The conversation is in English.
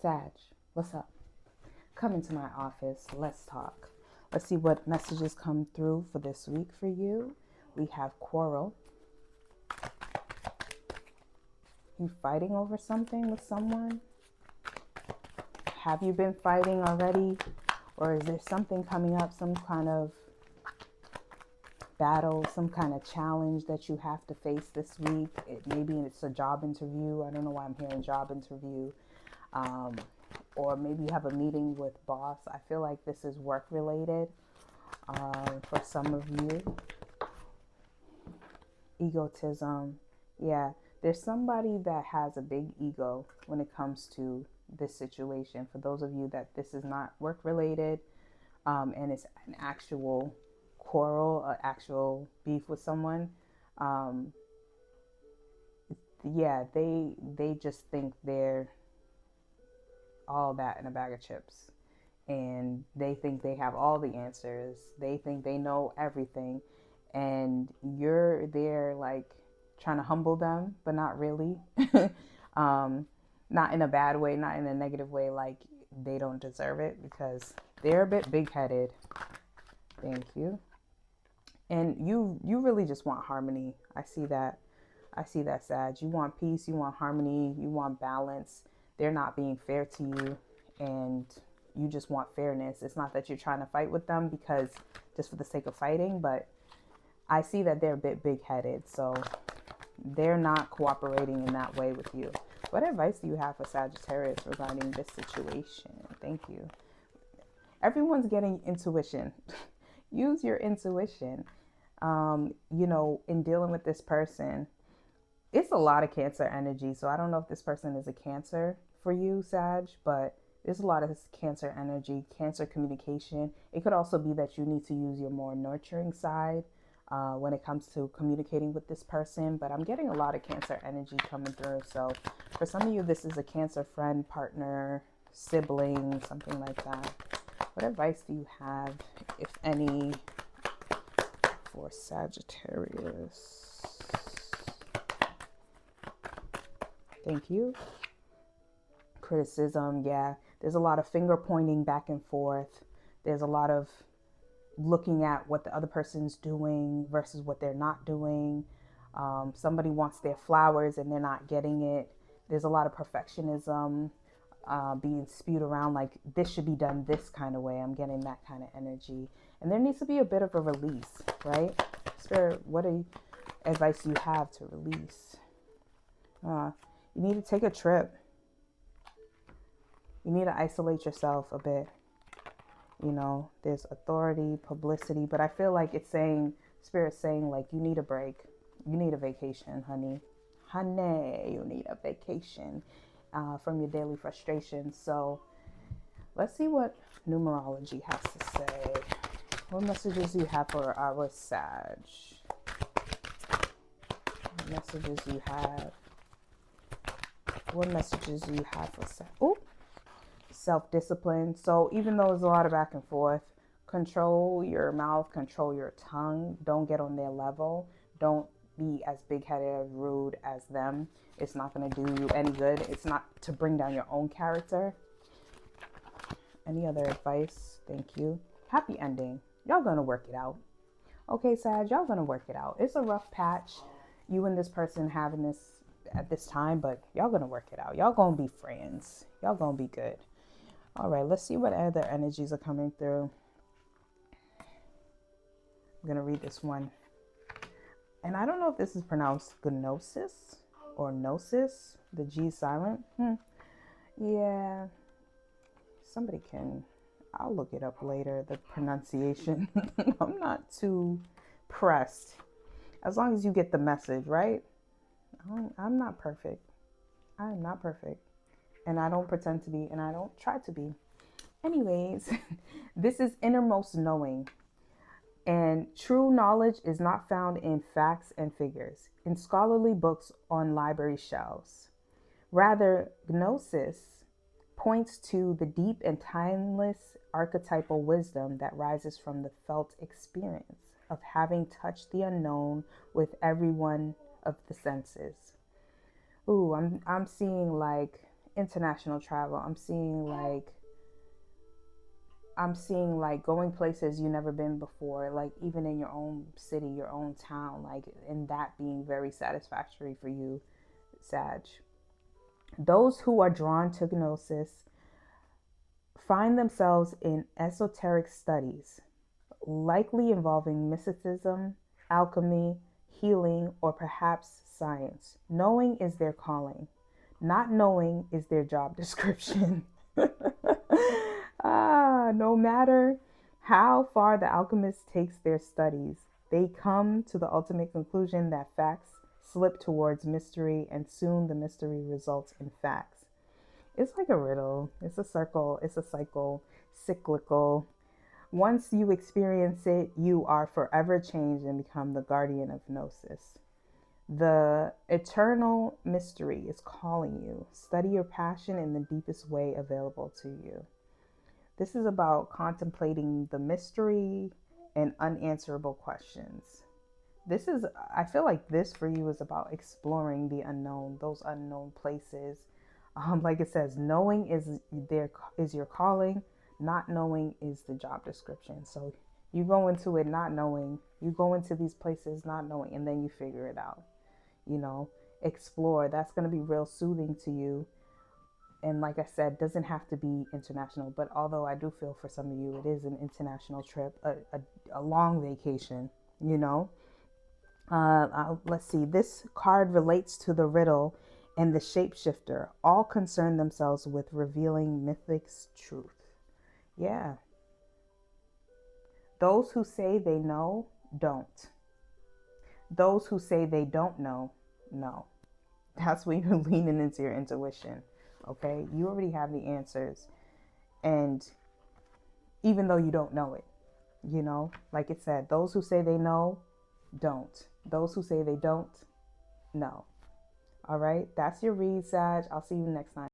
Sag, what's up? Come into my office. Let's talk. Let's see what messages come through for this week for you. We have quarrel. You fighting over something with someone? Have you been fighting already? Or is there something coming up, some kind of battle, some kind of challenge that you have to face this week? Maybe it's a job interview. I don't know why I'm hearing job interview. Or maybe you have a meeting with boss. I feel like this is work related for some of you. Egotism. Yeah, there's somebody that has a big ego when it comes to this situation. For those of you that this is not work related and it's an actual quarrel, an actual beef with someone, yeah, they just think they're all that in a bag of chips, and they think they have all the answers. They think they know everything, and you're there like trying to humble them, but not really. Not in a bad way, not in a negative way, like they don't deserve it, because they're a bit big-headed. Thank you. And you really just want harmony. I see that, Sag. You want peace, you want harmony, you want balance. They're not being fair to you, and you just want fairness. It's not that you're trying to fight with them because just for the sake of fighting, but I see that they're a bit big-headed, so they're not cooperating in that way with you. What advice do you have for Sagittarius regarding this situation? Thank you. Everyone's getting intuition. Use your intuition. In dealing with this person, it's a lot of Cancer energy. So I don't know if this person is a Cancer for you, Sag, but there's a lot of Cancer energy, Cancer communication. It could also be that you need to use your more nurturing side when it comes to communicating with this person. But I'm getting a lot of Cancer energy coming through. So for some of you, this is a Cancer friend, partner, sibling, something like that. What advice do you have, if any, for Sagittarius? Thank you. Criticism, yeah. There's a lot of finger pointing back and forth. There's a lot of looking at what the other person's doing versus what they're not doing. Somebody wants their flowers and they're not getting it. There's a lot of perfectionism being spewed around, like this should be done this kind of way. I'm getting that kind of energy. And there needs to be a bit of a release, right? Spirit, what advice do you have to release? You need to take a trip. You need to isolate yourself a bit. There's authority, publicity, but I feel like it's saying, Spirit's saying, like, you need a break. You need a vacation, honey. Honey, you need a vacation from your daily frustrations. So let's see what numerology has to say. What messages do you have for our Sag? What messages do you have? What messages do you have for Sag? Oh, self-discipline. So even though there's a lot of back and forth, control your mouth, control your tongue. Don't get on their level. Don't be as big-headed, rude as them. It's not going to do you any good. It's not to bring down your own character. Any other advice? Thank you. Happy ending. Y'all going to work it out. Okay, Sag, y'all going to work it out. It's a rough patch, you and this person having this at this time, but y'all going to work it out. Y'all going to be friends. Y'all going to be good. All right, let's see what other energies are coming through. I'm going to read this one. And I don't know if this is pronounced gnosis or gnosis. The G is silent. Yeah. I'll look it up later, the pronunciation. I'm not too pressed. As long as you get the message, right? I'm not perfect. I'm not perfect. And I don't pretend to be, and I don't try to be. Anyways, this is innermost knowing. And true knowledge is not found in facts and figures, in scholarly books on library shelves. Rather, gnosis points to the deep and timeless archetypal wisdom that rises from the felt experience of having touched the unknown with every one of the senses. Ooh, I'm seeing like international travel. I'm seeing like going places you never been before, like even in your own city, your own town, like, and that being very satisfactory for you, Sag. Those who are drawn to gnosis find themselves in esoteric studies, likely involving mysticism, alchemy, healing, or perhaps science. Knowing is their calling. Not knowing is their job description. No matter how far the alchemist takes their studies, they come to the ultimate conclusion that facts slip towards mystery, and soon the mystery results in facts. It's like a riddle. It's a circle. It's a cycle, cyclical. Once you experience it, you are forever changed and become the guardian of gnosis. The eternal mystery is calling you. Study your passion in the deepest way available to you. This is about contemplating the mystery and unanswerable questions. I feel like this for you is about exploring the unknown, those unknown places. Like it says, knowing is your calling, not knowing is the job description. So you go into it not knowing, you go into these places not knowing, and then you figure it out. Explore. That's going to be real soothing to you. And like I said, doesn't have to be international, but although I do feel for some of you it is an international trip, a long vacation. Let's see, this card relates to the riddle and the shapeshifter. All concern themselves with revealing mythic's truth. Yeah. Those who say they know don't. Those who say they don't know That's when you're leaning into your intuition. Okay, you already have the answers, and even though you don't know it, like it said, those who say they know don't. Those who say they don't know. All right, that's your read, Sag. I'll see you next time.